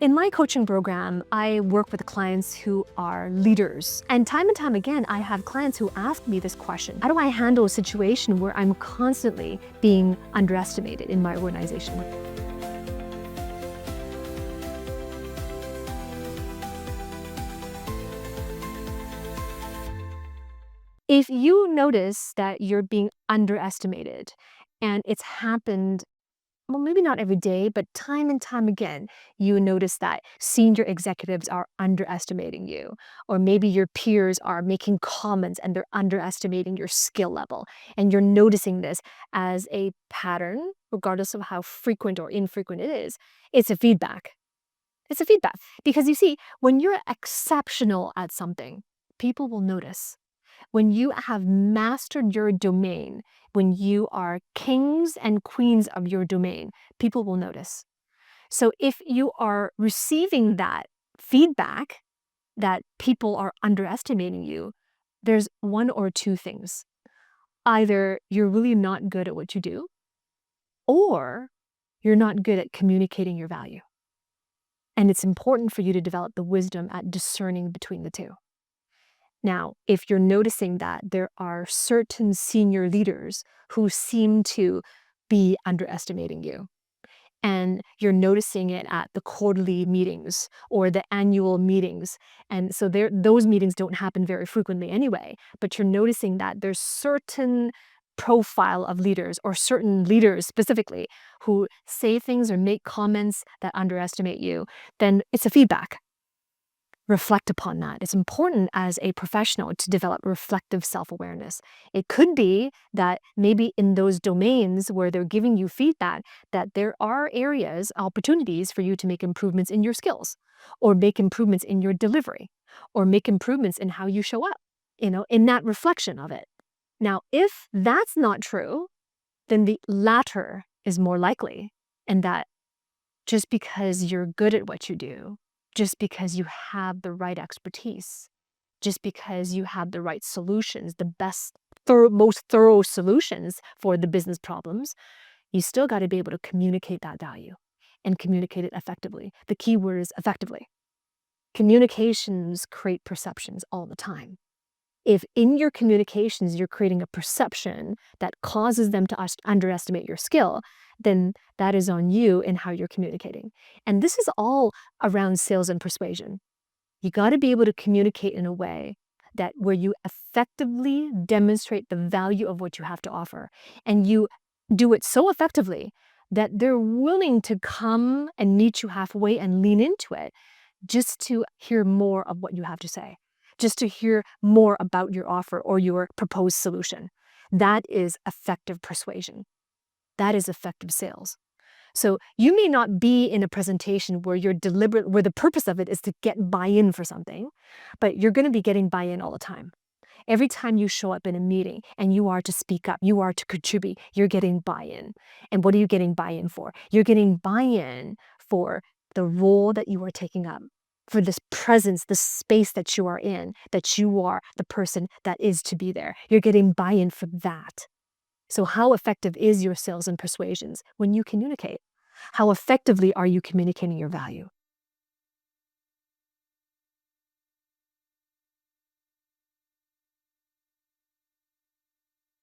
In my coaching program, I work with clients who are leaders. And time again, I have clients who ask me this question: how do I handle a situation where I'm constantly being underestimated in my organization? If you notice that you're being underestimated and it's happened, well, maybe not every day, but time and time again, you notice that senior executives are underestimating you, or maybe your peers are making comments and they're underestimating your skill level, and you're noticing this as a pattern, regardless of how frequent or infrequent it is, it's a feedback. It's a feedback because you see, when you're exceptional at something, people will notice. When you have mastered your domain, when you are kings and queens of your domain, people will notice. So if you are receiving that feedback that people are underestimating you, there's one or two things. Either you're really not good at what you do, or you're not good at communicating your value. And it's important for you to develop the wisdom at discerning between the two. Now, if you're noticing that there are certain senior leaders who seem to be underestimating you, and you're noticing it at the quarterly meetings or the annual meetings, and so those meetings don't happen very frequently anyway, but you're noticing that there's certain profile of leaders or certain leaders specifically who say things or make comments that underestimate you, then it's a feedback. Reflect upon that. It's important as a professional to develop reflective self-awareness. It could be that maybe in those domains where they're giving you feedback, that there are areas, opportunities for you to make improvements in your skills, or make improvements in your delivery, or make improvements in how you show up, in that reflection of it. Now, if that's not true, then the latter is more likely, and that just because you're good at what you do, just because you have the right expertise, just because you have the right solutions, the best, most thorough solutions for the business problems, you still got to be able to communicate that value and communicate it effectively. The key word is effectively. Communications create perceptions all the time. If in your communications you're creating a perception that causes them to underestimate your skill, then that is on you in how you're communicating. And this is all around sales and persuasion. You got to be able to communicate in a way that where you effectively demonstrate the value of what you have to offer. And you do it so effectively that they're willing to come and meet you halfway and lean into it just to hear more of what you have to say, just to hear more about your offer or your proposed solution. That is effective persuasion. That is effective sales. So you may not be in a presentation where where the purpose of it is to get buy-in for something, but you're going to be getting buy-in all the time. Every time you show up in a meeting and you are to speak up, you are to contribute, you're getting buy-in. And what are you getting buy-in for? You're getting buy-in for the role that you are taking up, for this presence, this space that you are in, that you are the person that is to be there. You're getting buy-in for that. So how effective is your sales and persuasions when you communicate? How effectively are you communicating your value?